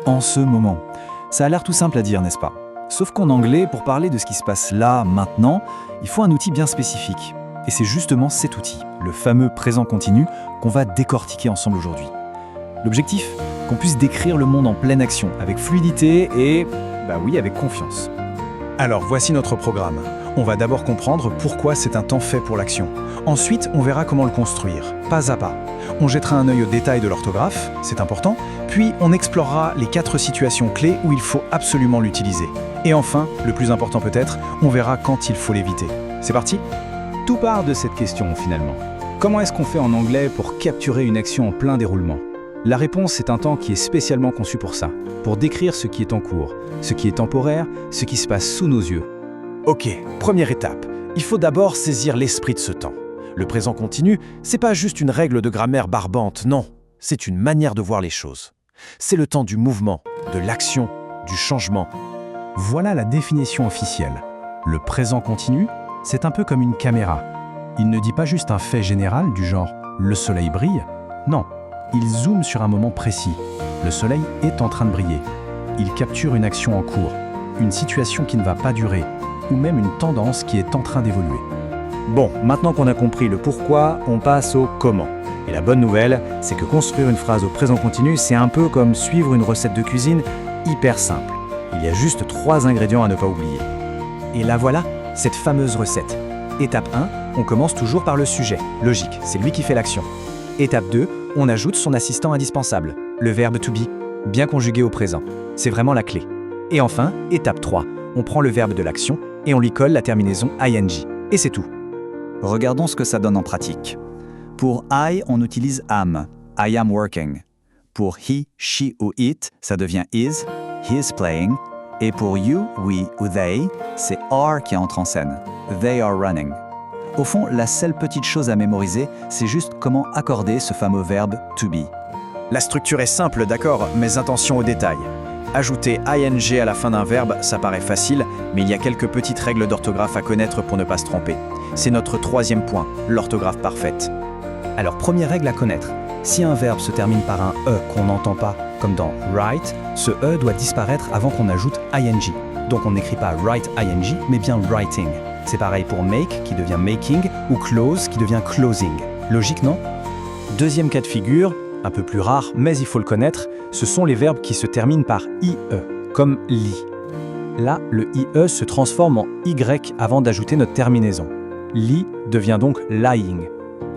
en ce moment. Ça a l'air tout simple à dire, n'est-ce pas? Sauf qu'en anglais, pour parler de ce qui se passe là, maintenant, il faut un outil bien spécifique. Et c'est justement cet outil, le fameux présent continu, qu'on va décortiquer ensemble aujourd'hui. L'objectif, qu'on puisse décrire le monde en pleine action, avec fluidité et, avec confiance. Alors voici notre programme. On va d'abord comprendre pourquoi c'est un temps fait pour l'action. Ensuite, on verra comment le construire, pas à pas. On jettera un œil aux détails de l'orthographe, c'est important, puis on explorera les 4 situations clés où il faut absolument l'utiliser. Et enfin, le plus important peut-être, on verra quand il faut l'éviter. C'est parti ? Tout part de cette question finalement. Comment est-ce qu'on fait en anglais pour capturer une action en plein déroulement ? La réponse est un temps qui est spécialement conçu pour ça, pour décrire ce qui est en cours, ce qui est temporaire, ce qui se passe sous nos yeux. Ok, première étape, il faut d'abord saisir l'esprit de ce temps. Le présent continu, c'est pas juste une règle de grammaire barbante, non, c'est une manière de voir les choses. C'est le temps du mouvement, de l'action, du changement. Voilà la définition officielle. Le présent continu, c'est un peu comme une caméra. Il ne dit pas juste un fait général du genre « le soleil brille », non. Il zoome sur un moment précis. Le soleil est en train de briller. Il capture une action en cours, une situation qui ne va pas durer, ou même une tendance qui est en train d'évoluer. Bon, maintenant qu'on a compris le pourquoi, on passe au comment. Et la bonne nouvelle, c'est que construire une phrase au présent continu, c'est un peu comme suivre une recette de cuisine hyper simple. Il y a juste 3 ingrédients à ne pas oublier. Et là voilà, cette fameuse recette. Étape 1, on commence toujours par le sujet. Logique, c'est lui qui fait l'action. Étape 2, on ajoute son assistant indispensable, le verbe to be, bien conjugué au présent. C'est vraiment la clé. Et enfin, étape 3, on prend le verbe de l'action et on lui colle la terminaison ing. Et c'est tout. Regardons ce que ça donne en pratique. Pour I, on utilise am, I am working. Pour he, she ou it, ça devient is, he is playing. Et pour you, we ou they, c'est are qui entre en scène, they are running. Au fond, la seule petite chose à mémoriser, c'est juste comment accorder ce fameux verbe to be. La structure est simple, d'accord, mais attention aux détails. Ajouter ing à la fin d'un verbe, ça paraît facile, mais il y a quelques petites règles d'orthographe à connaître pour ne pas se tromper. C'est notre 3e point, l'orthographe parfaite. Alors, première règle à connaître. Si un verbe se termine par un E qu'on n'entend pas, comme dans write, ce E doit disparaître avant qu'on ajoute ing. Donc on n'écrit pas write ing, mais bien writing. C'est pareil pour make, qui devient making, ou close, qui devient closing. Logique, non ? Deuxième cas de figure, un peu plus rare, mais il faut le connaître, ce sont les verbes qui se terminent par IE, comme lit. Là, le IE se transforme en Y avant d'ajouter notre terminaison. Lit devient donc lying.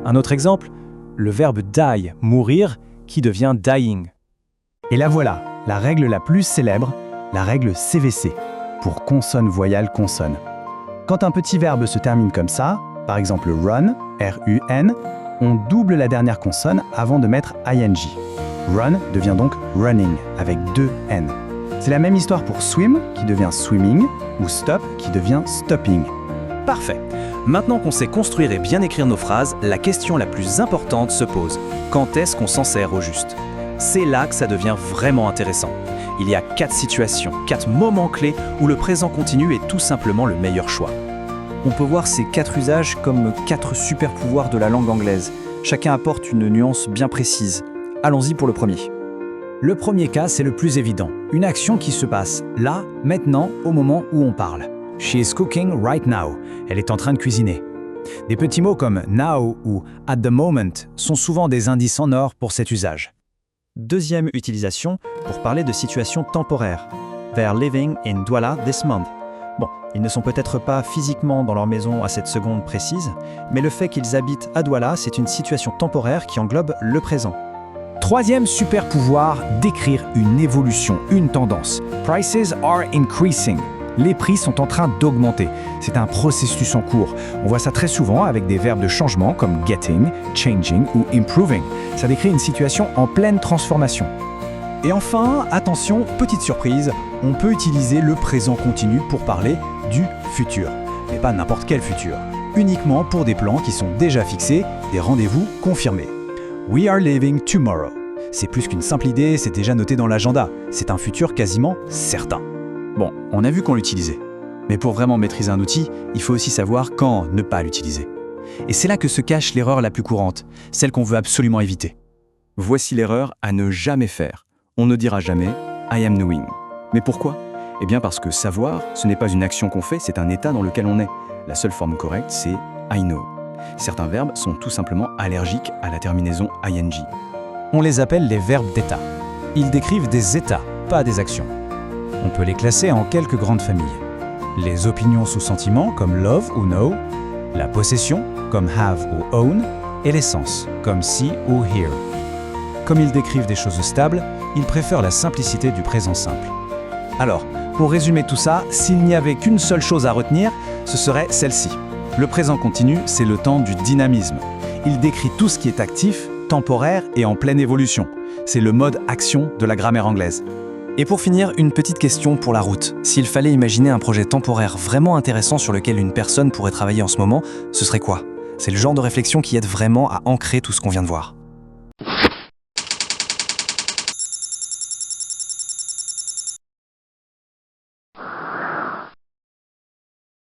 Un autre exemple, le verbe die, mourir, qui devient dying. Et là voilà, la règle la plus célèbre, la règle CVC, pour consonne, voyelle, consonne. Quand un petit verbe se termine comme ça, par exemple run, R-U-N, on double la dernière consonne avant de mettre ing. Run devient donc running, avec 2 N. C'est la même histoire pour swim, qui devient swimming, ou stop, qui devient stopping. Parfait. Maintenant qu'on sait construire et bien écrire nos phrases, la question la plus importante se pose. Quand est-ce qu'on s'en sert au juste ? C'est là que ça devient vraiment intéressant. Il y a 4 situations, 4 moments clés où le présent continu est tout simplement le meilleur choix. On peut voir ces 4 usages comme 4 super pouvoirs de la langue anglaise. Chacun apporte une nuance bien précise. Allons-y pour le premier. Le premier cas, c'est le plus évident. Une action qui se passe là, maintenant, au moment où on parle. She is cooking right now. Elle est en train de cuisiner. Des petits mots comme now ou at the moment sont souvent des indices en or pour cet usage. Deuxième utilisation, pour parler de situations temporaires. They're living in Douala this month. Bon, ils ne sont peut-être pas physiquement dans leur maison à cette seconde précise, mais le fait qu'ils habitent à Douala, c'est une situation temporaire qui englobe le présent. Troisième super pouvoir, décrire une évolution, une tendance. Prices are increasing. Les prix sont en train d'augmenter. C'est un processus en cours. On voit ça très souvent avec des verbes de changement comme getting, changing ou improving. Ça décrit une situation en pleine transformation. Et enfin, attention, petite surprise, on peut utiliser le présent continu pour parler du futur. Mais pas n'importe quel futur. Uniquement pour des plans qui sont déjà fixés, des rendez-vous confirmés. We are leaving tomorrow. C'est plus qu'une simple idée, c'est déjà noté dans l'agenda. C'est un futur quasiment certain. Bon, on a vu qu'on l'utilisait. Mais pour vraiment maîtriser un outil, il faut aussi savoir quand ne pas l'utiliser. Et c'est là que se cache l'erreur la plus courante, celle qu'on veut absolument éviter. Voici l'erreur à ne jamais faire. On ne dira jamais « I am knowing. Mais pourquoi? Eh bien parce que savoir, ce n'est pas une action qu'on fait, c'est un état dans lequel on est. La seule forme correcte, c'est I know. Certains verbes sont tout simplement allergiques à la terminaison ing. On les appelle les verbes d'état. Ils décrivent des états, pas des actions. On peut les classer en quelques grandes familles. Les opinions sous sentiment, comme love ou know, la possession, comme have ou own, et les sens, comme see ou hear. Comme ils décrivent des choses stables, ils préfèrent la simplicité du présent simple. Alors, pour résumer tout ça, s'il n'y avait qu'une seule chose à retenir, ce serait celle-ci. Le présent continu, c'est le temps du dynamisme. Il décrit tout ce qui est actif, temporaire et en pleine évolution. C'est le mode action de la grammaire anglaise. Et pour finir, une petite question pour la route. S'il fallait imaginer un projet temporaire vraiment intéressant sur lequel une personne pourrait travailler en ce moment, ce serait quoi? C'est le genre de réflexion qui aide vraiment à ancrer tout ce qu'on vient de voir.